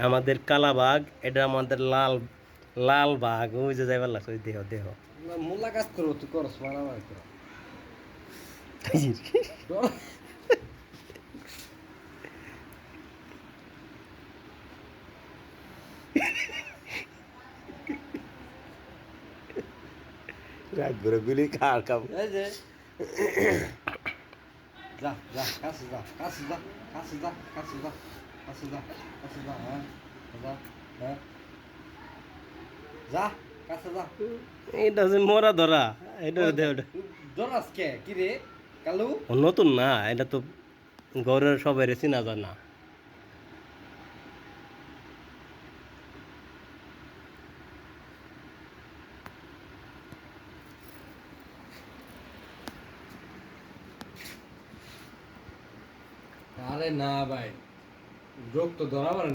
আমাদের কালা বাঘ, এটা আমাদের লাল লাল বাঘ। ওই যে যাইবার লাগছে, ওই দেহ দেহ। মোল্লা কাজ করো তুই করস মারামারি করো রাত ভরে গুলি খাওয়ার খাবো। এই যে যা যা কাছে যা কাছে যা কাছে যা কাছে যা কাছে যা কাছে যা হ্যাঁ যা হ্যাঁ যা কাছে যা এটা যে মরা ধরা, এটা দেহ। দরাস কে কি রে কালু নতুন না, এটা তো গৌরের সবাই চিনা জানা। আরে না ভাই রোগ তো ধরা পড়ে